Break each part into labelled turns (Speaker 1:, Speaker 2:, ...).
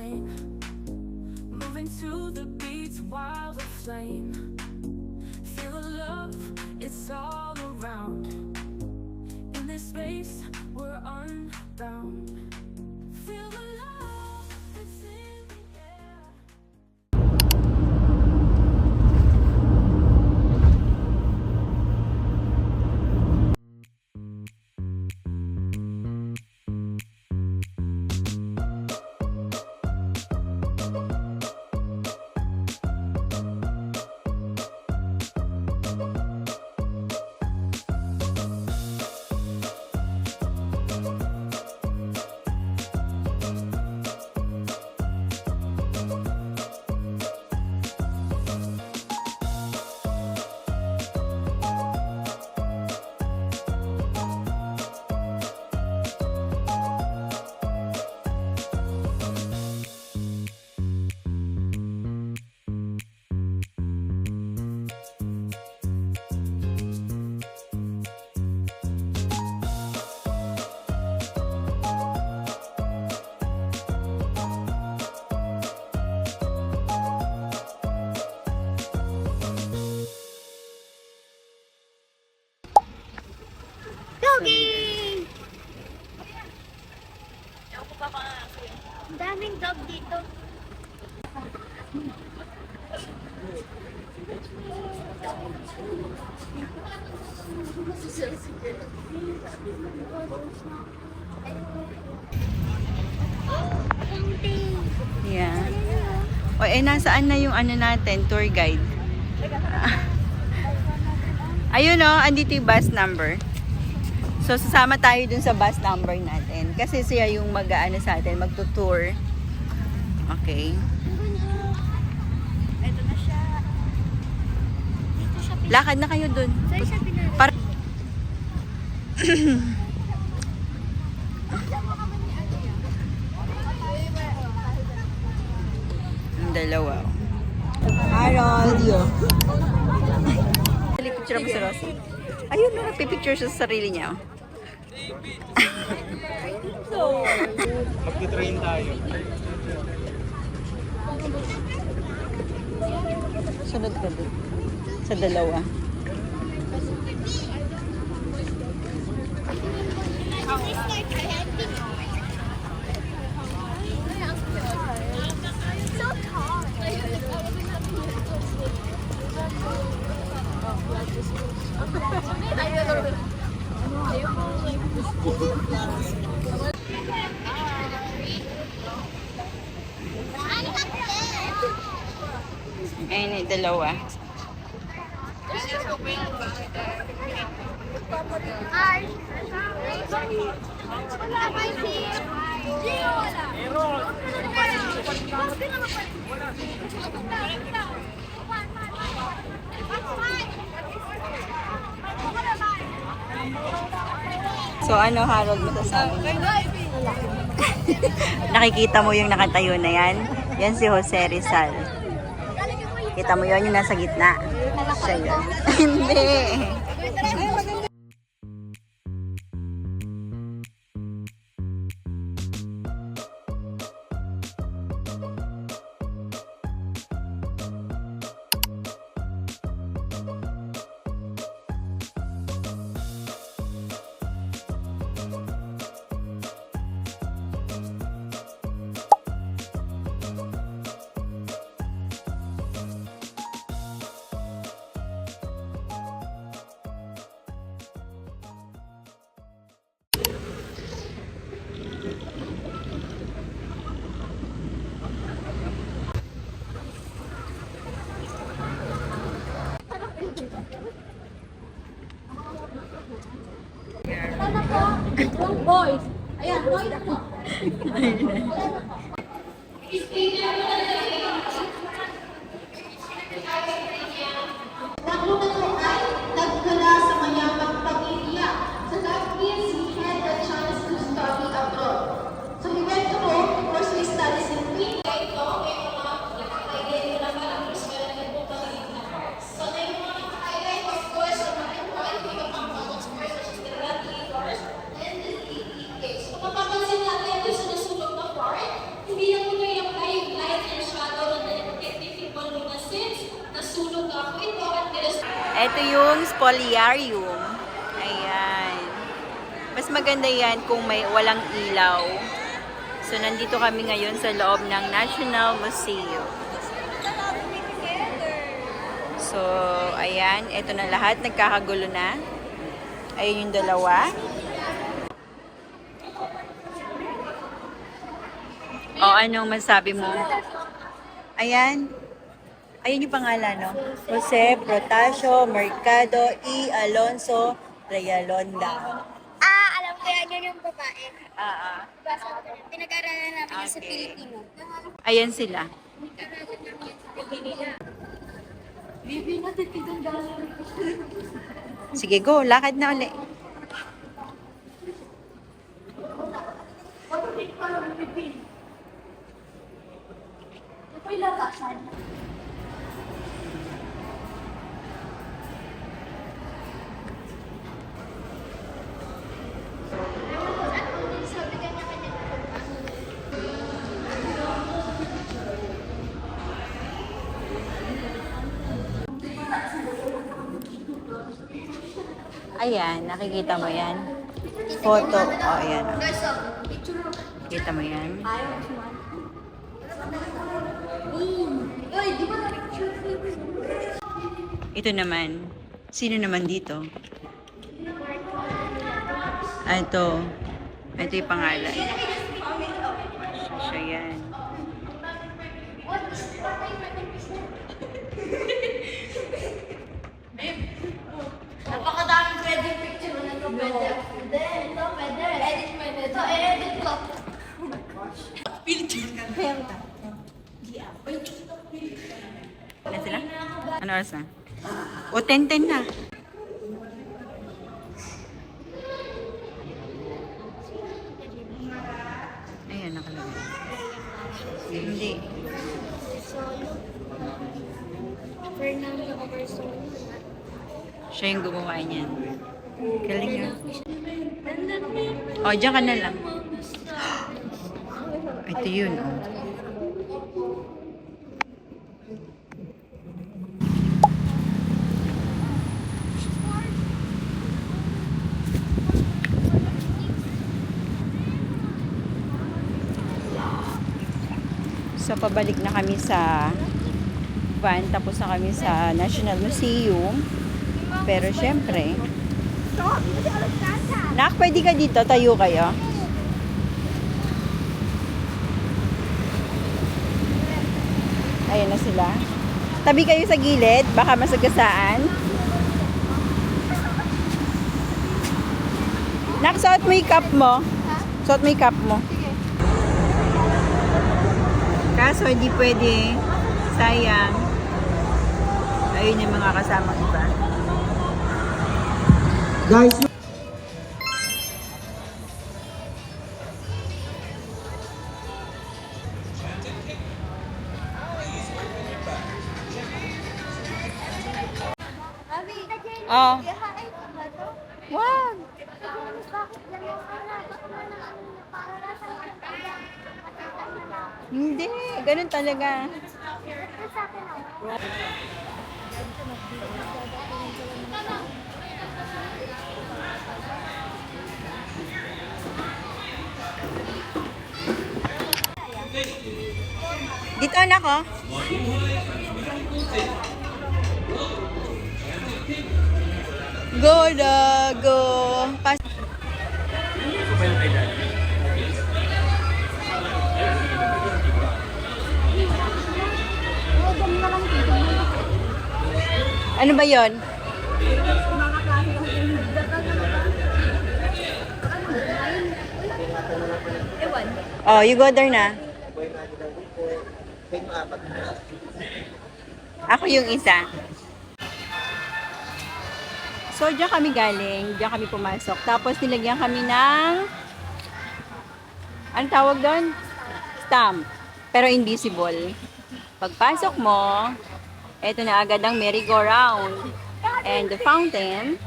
Speaker 1: lane, moving to the beats, wild flame. Feel the love, it's all around. In this space, we're unbound. Feel the love, it's in the air.
Speaker 2: Doggy! Ang daming dog dito.
Speaker 3: Yeah. O nasaan na yung ano natin, tour guide? Ayun o, andito yung bus number. So, sasama tayo dun sa bus number natin. Kasi siya yung mag-ano sa atin, magtutour. Okay.
Speaker 2: Ito na siya. Dito siya.
Speaker 3: Lakad na kayo dun.
Speaker 2: Saan siya pinag-
Speaker 3: Para ang dalawa. Harold. Dali picture mo si Rosie. Ayun na, nagpipicture siya sa sarili niya.
Speaker 4: Magti-train tayo.
Speaker 3: Sunod ka dun. Sa dalawa.
Speaker 2: So tall.
Speaker 3: Ayun, dalawa.
Speaker 2: Ay! Wala ba si...
Speaker 3: So ano, Harold, masasabi? Nakikita mo yung nakatayo na yan? Yan si Jose Rizal. Kita mo yun, yung nasa gitna. Siya yun. Hindi.
Speaker 2: Boys! Ayan, boys mo.
Speaker 5: Naglulunod ay nagdala sa mayamang pamilya sa Caspian Sea had a chance to study abroad. So he went to Rome to pursue his studies in Greek. Ito, may mga nakakaigay na naman ang Christian na nagpupangit na. So may mga nakakaigay, of course, sa mga employee, may kapangpang of course, such as the gladiators and the league. So mapapansin natin yung sinusulog na part, hindi lang ito yung
Speaker 3: Ito yung Spoliarium. Ayan. Mas maganda yan kung may walang ilaw. So, nandito kami ngayon sa loob ng National Museum. So, ayan. Ito na lahat. Nagkakagulo na. Ayun yung dalawa. O, anong masabi mo? Ayan. Ayun yung pangalan, no? Jose Protasio Mercado E. Alonso Rayalonda.
Speaker 2: Alam ko yan, yun yung babae. Pinag-aralan namin yun sa
Speaker 3: Okay.
Speaker 2: Pilipino.
Speaker 3: Ayan sila. Sige, go. Lakad na uli.
Speaker 2: Sabi kanya-kanya.
Speaker 3: Ayan, nakikita mo yan. Photo. O, ayan. O.
Speaker 2: Guys, picture.
Speaker 3: Kita mo yan.
Speaker 2: Uy, di ba na-picture?
Speaker 3: Ito naman. Sino naman dito? Ito. Ito yung pangalan. Siya yan.
Speaker 2: Napakadaming pwede picture na ito. Pwede. Hindi, ito pwede. Edit mo yun. Ito, edit ko.
Speaker 3: Ano sila? Ano oras na? O, 10-10 na. Ayan, nakalagay. Hindi.
Speaker 2: Fernando Overson.
Speaker 3: Siya yung gumawa niyan. Galing nga. O, dyan ka na lang. Ito yun, o. So, pabalik na kami sa van. Tapos na kami sa National Museum. Pero, syempre, Nak, pwede ka dito. Tayo kayo. Ayan na sila. Tabi kayo sa gilid. Baka masagasaan. Nak, suot mo yung cup mo. Suot mo yung cup mo. Kaso hindi pwede. Sayang. Ayun yung mga kasamang iba.
Speaker 4: Guys,
Speaker 3: Oh.
Speaker 2: Yahain ko ba ito?
Speaker 3: Wag.
Speaker 2: Bakit ganun ka na? Para nasa kanya. Makita na lang.
Speaker 3: Hindi. Ganun talaga.
Speaker 2: Ito sa akin ako.
Speaker 3: Dito anak oh. Go na, go. Pas Ano ba 'yon? Oh, you go there na. Ako yung isa. So, diyan kami galing. Diyan kami pumasok. Tapos, nilagyan kami ng... Anong tawag doon? Stamp. Pero invisible. Pagpasok mo, eto na agad ang merry-go-round. And the fountain.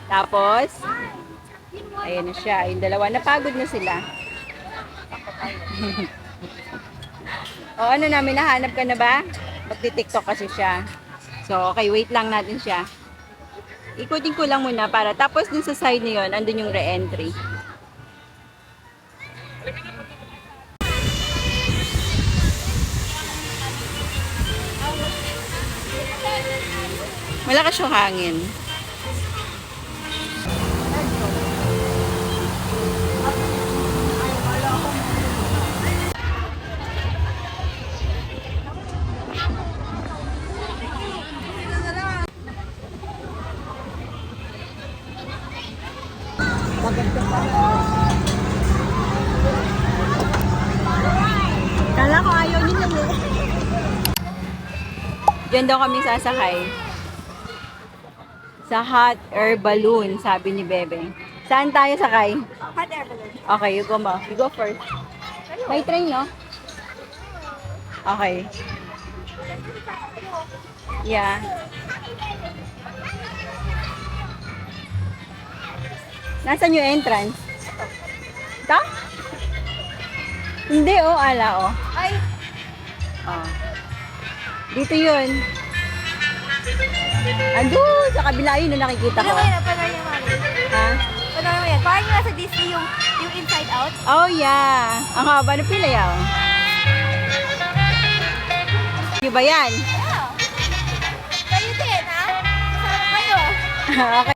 Speaker 3: Tapos, ayan na siya. Yung dalawa, napagod na sila. O, ano namin, nahanap ka na ba? Magti-tiktok kasi siya. So, okay, wait lang natin siya. Ikutin ko lang muna para tapos dun sa side na yun, andun yung re-entry. Malakas yung hangin. Kala ko ayaw niyo na Diyan daw kami sasakay. Sa hot air balloon, sabi ni Bebe. Saan tayo sakay?
Speaker 2: Hot air balloon.
Speaker 3: Okay, you go mo. You go first. May train, no? Okay. Yeah. Nasaan yung entrance? Ito? Hindi, oh. Ala, oh.
Speaker 2: Ay,
Speaker 3: Oh. Dito yun. Andun, sa kabila yun na nakikita ko.
Speaker 2: Panorin mo yan.
Speaker 3: Ha?
Speaker 2: Panorin mo yan. Parang yung nasa Disney yung Inside Out.
Speaker 3: Oh, yeah. Ang haba ng pila yaw. Ano ba yan?
Speaker 2: Yeah. Kayo din, ha? Kasama kayo.
Speaker 3: Okay.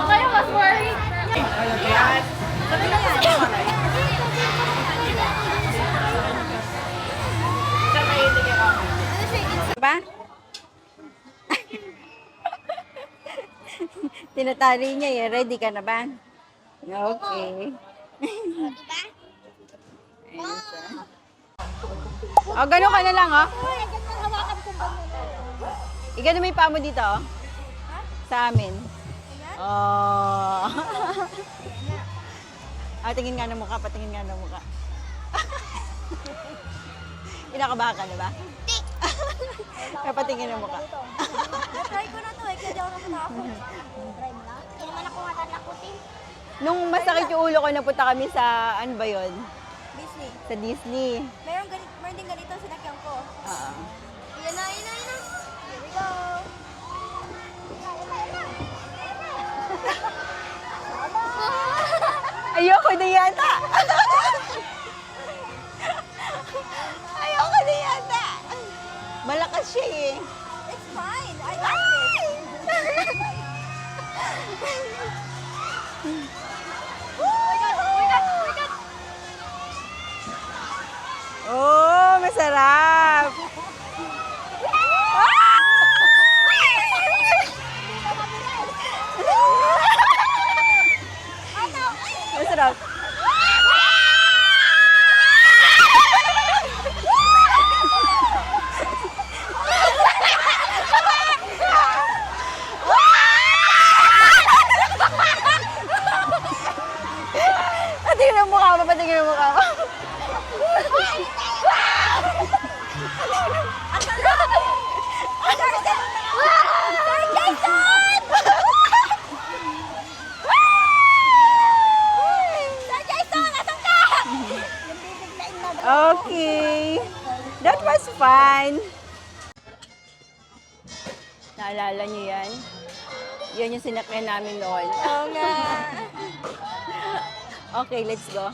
Speaker 2: Kayo mas worried.
Speaker 3: Ba? Tinatali niya eh. Ready ka na ba? Okay. Ayun siya. Oh, ganun ka na lang, oh. Igano may paa mo dito, oh. Sa amin. Oh. Tingin nga ng mukha, patingin nga ng mukha. Kinakabahan ka na ba? Hindi. Patingin ng mukha.
Speaker 2: Try ko na to eh, kaya di ako nakatakot. Try mo lang. Hindi naman ako matatakutin.
Speaker 3: Nung masakit yung ulo ko, napunta kami sa, ano ba yun?
Speaker 2: Disney.
Speaker 3: Sa Disney.
Speaker 2: Meron din ganito sinakyan ko.
Speaker 3: Oo.
Speaker 2: Yan na. Here we go.
Speaker 3: Ayoko na yata. Ayoko na yata. Malakas siya eh.
Speaker 2: It's fine. I got this.
Speaker 3: Oh, masarap. Masarap. Patingin ang mukha mo, patingin ang mukha mo. Okay. That was fun. Naalala niyo yan? Yan yung sinakyan namin noon.
Speaker 2: Oo nga.
Speaker 3: Okay, let's go.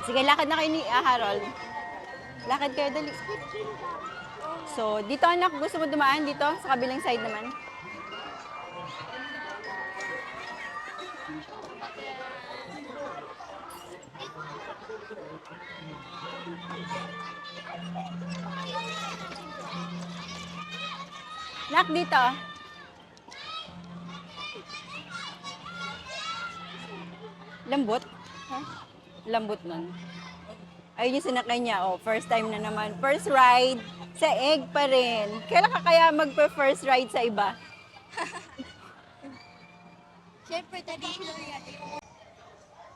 Speaker 3: Sige, lakad na kayo ni Harold. Lakad kayo, dali. So, dito anak, gusto mo dumaan dito? Sa kabilang side naman. Nak, dito. Lambot? Lambot nun. Ayun yung sinakay niya. Oh, first time na naman. First ride sa egg pa rin. Kailan ka kaya magpa-first ride sa iba?
Speaker 2: Siyempre, traditional yan.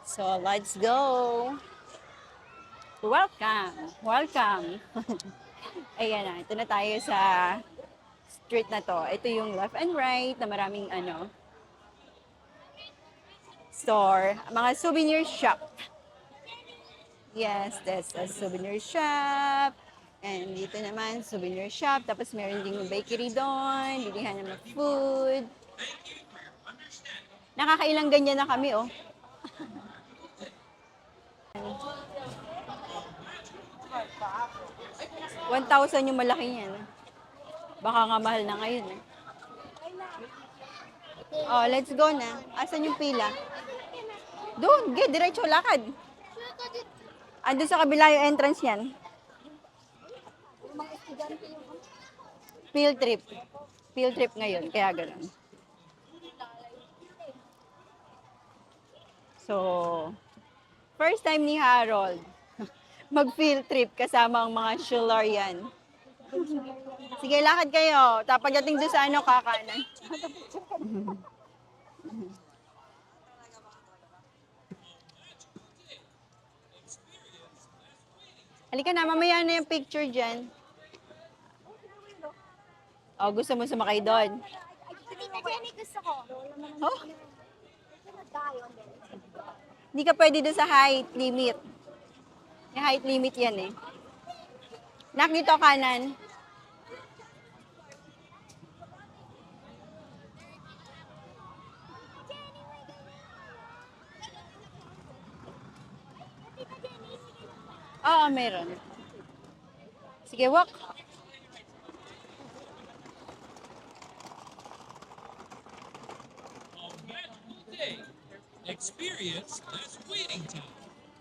Speaker 3: So, let's go! Welcome! Welcome! Ayan na, ito na tayo sa street na to. Ito yung left and right na maraming store. Mga souvenir shop. Yes, that's a souvenir shop. And dito naman, souvenir shop. Tapos meron ding bakery doon. Bilihan ng mga food. Nakakailang ganyan na kami, oh. 1,000 yung malaki niyan. Baka nga mahal na ngayon, eh. Oh, let's go na. Asan yung pila? Doon, diretso, lakad. Andun sa kabila yung entrance yan. Field trip. Field trip ngayon, kaya gano'n. So, first time ni Harold mag-field trip kasama ang mga Shularian. Sige, lakad kayo. Tapos pagdating doon sa kakanan. Halika na, mamaya na yung picture dyan. O, gusto mo sumakay doon?
Speaker 2: Tita Jenny, gusto ko.
Speaker 3: Oh? Hindi ka pwede doon sa height limit. Yung height limit yan, eh. Nak, dito kanan. Oo, meron. Sige, walk.
Speaker 4: Experience less waiting time.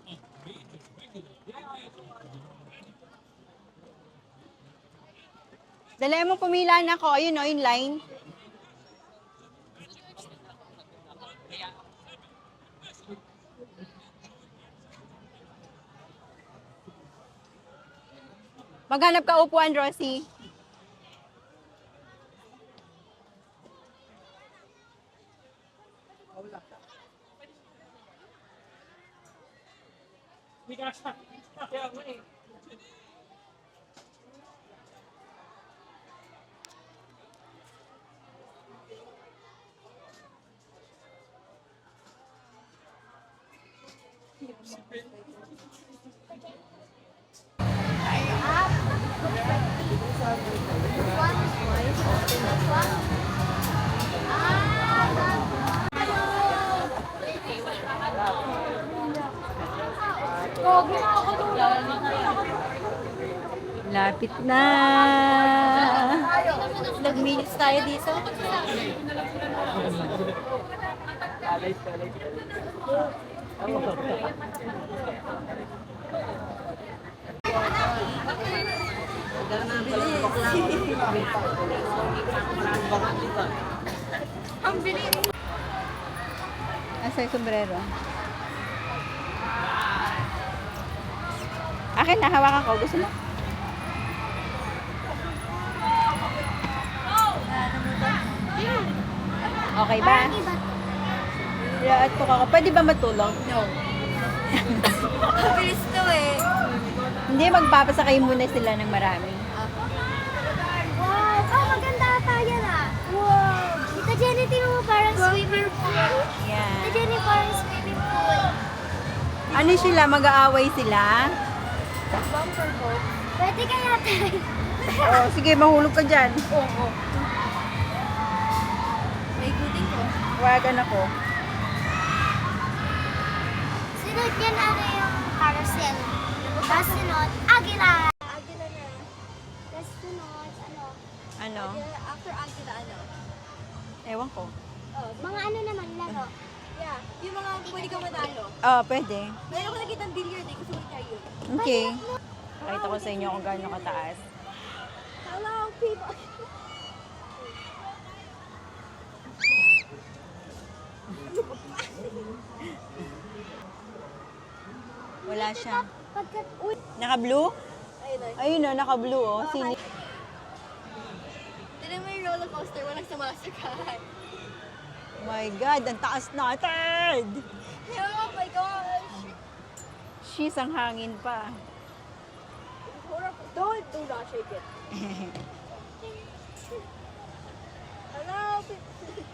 Speaker 4: Upgrade to regular daily.
Speaker 3: Dala mo pumila na ko. Ayun, o, yung line. Maghanap ka upuan, Rosie. Lapit na.
Speaker 2: Nag-minutes tayo dito. Ang bilis.
Speaker 3: Asa yung sombrero? Akin na, hawakan ko. Gusto mo? Okay ba? At ko ka. Pwede ba matulog? No.
Speaker 2: Ang bilis to eh.
Speaker 3: Hindi, magpapasakay muna sila ng marami.
Speaker 2: Wow! Oh, maganda tayo na. Wow! Tita Jenny, tingnan mo parang swimming pool. Tita
Speaker 3: Yan.
Speaker 2: Jenny, parang swimming pool.
Speaker 3: Ano sila? Mag-aaway sila?
Speaker 2: Bumper boat. Pwede kaya tayo.
Speaker 3: Oh, sige, mahulog ka dyan.
Speaker 2: Oo. May gooding ko.
Speaker 3: Wagan ako.
Speaker 2: Sunod yan ano yung carousel. Tapos sunod, agila. Agila na. Tapos sunod, ano?
Speaker 3: Ano?
Speaker 2: After agila, ano?
Speaker 3: Ewan ko.
Speaker 2: Mga ano naman, laro.
Speaker 6: Yeah, yung mga pwede ka manalo.
Speaker 3: Oh, pwede.
Speaker 6: Meron ko nakita ng billiard eh, gusto ko try yun.
Speaker 3: Okay. Pakita ko sa inyo kung gaano kataas.
Speaker 6: Hello, people!
Speaker 3: Wala siya.
Speaker 2: Pagkat,
Speaker 3: Naka-blue?
Speaker 6: Ayun na.
Speaker 3: Ayun na, naka-blue oh. Sini.
Speaker 6: Tinan mo yung roller coaster, walang sumasakay.
Speaker 3: My God, ang taas natin!
Speaker 6: Oh my gosh!
Speaker 3: She's ang hangin pa.
Speaker 6: Don't do not shake it. Hello, people.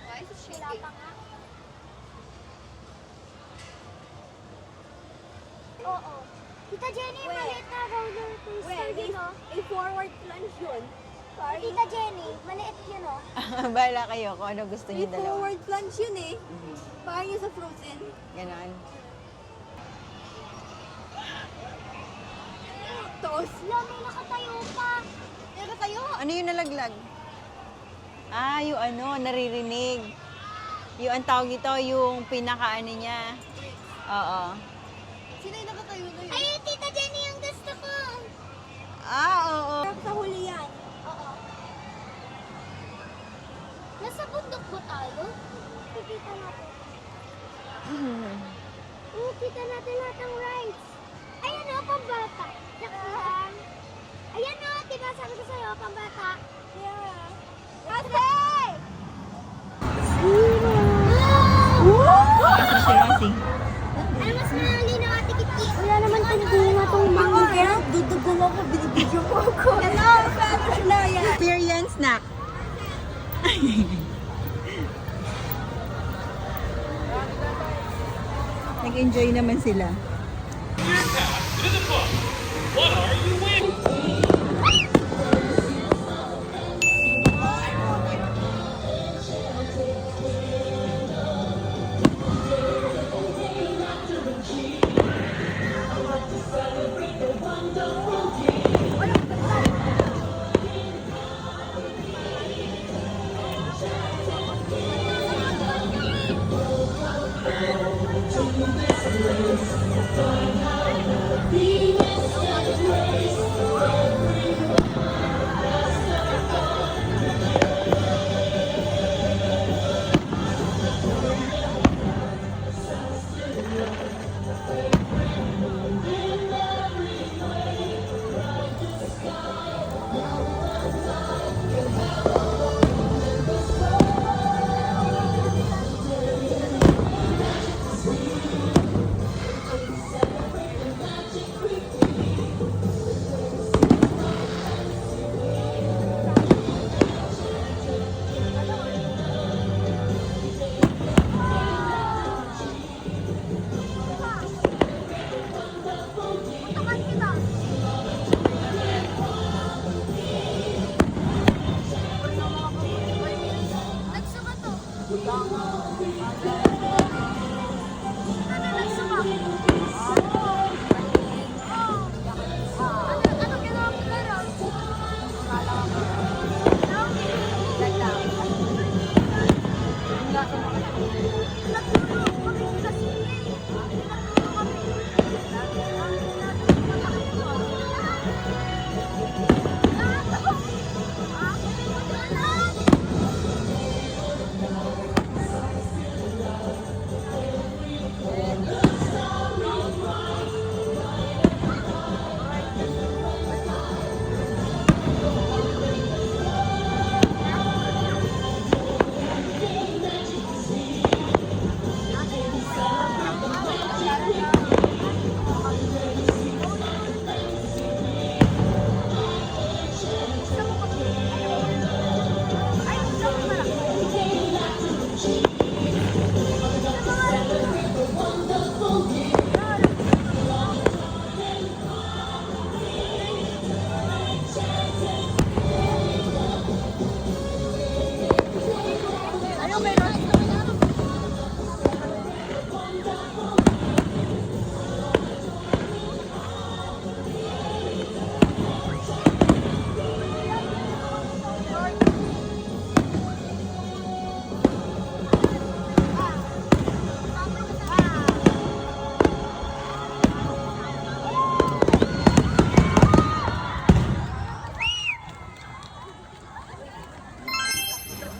Speaker 6: Why is it
Speaker 2: Wala
Speaker 6: shaking?
Speaker 2: pa nga. Oo. Tita Jenny,
Speaker 6: Wait.
Speaker 2: maliit na roller coaster
Speaker 6: Wait,
Speaker 2: yun, oh.
Speaker 6: a forward plunge yun. Sorry.
Speaker 2: Tita Jenny, maliit yun, oh.
Speaker 3: Bahala kayo kung ano gusto
Speaker 6: A
Speaker 3: niyo dalawa.
Speaker 6: forward plunge yun eh. Parang yung sa Frozen.
Speaker 3: Ganon.
Speaker 6: Toos.
Speaker 2: Wala, may nakatayo pa.
Speaker 6: Meron tayo.
Speaker 3: Ano yung nalaglag? Ah, yung ano, naririnig. Yung ang tawag ito, yung pinaka-ano niya. Oo.
Speaker 6: Sino yung nakatayo na yun?
Speaker 2: Ay, Tita Jenny, ang gusto ko.
Speaker 3: Ah, oo.
Speaker 6: Sa huli yan.
Speaker 2: Oo. Nasa bundok ba tayo? Kikita natin. Oo, kita natin lahat ng rides. Ayan o, pambata. Yan. Ayan o, diba sabi ko sa'yo, pambata.
Speaker 6: Yeah.
Speaker 2: Ate! Ano mas malinaw, Ate Kitty? Wala naman tinagulungan itong mga.
Speaker 6: Kaya dudugong ako, binibidyo mo ako. Hello, Spanish na yan.
Speaker 3: Syrian snack. Nag-enjoy naman sila.
Speaker 4: Your path to the book. What are you waiting?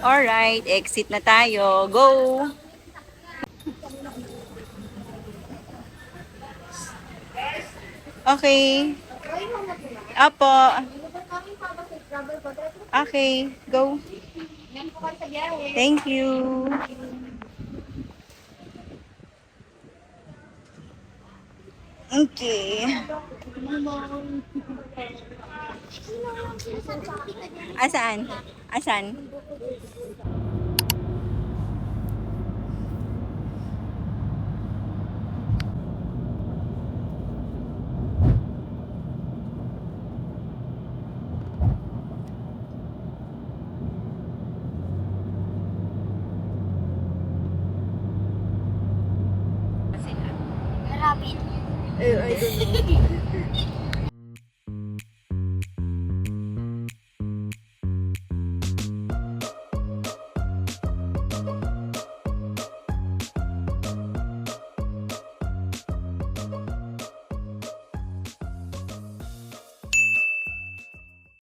Speaker 3: Alright, exit na tayo. Go! Okay.
Speaker 2: Drive mo na po na.
Speaker 3: Opo.
Speaker 2: Kami pa ba sa travel ko?
Speaker 3: Okay, go.
Speaker 2: Yan po kayo sa biyahe.
Speaker 3: Thank you. Okay. Asan? Asan?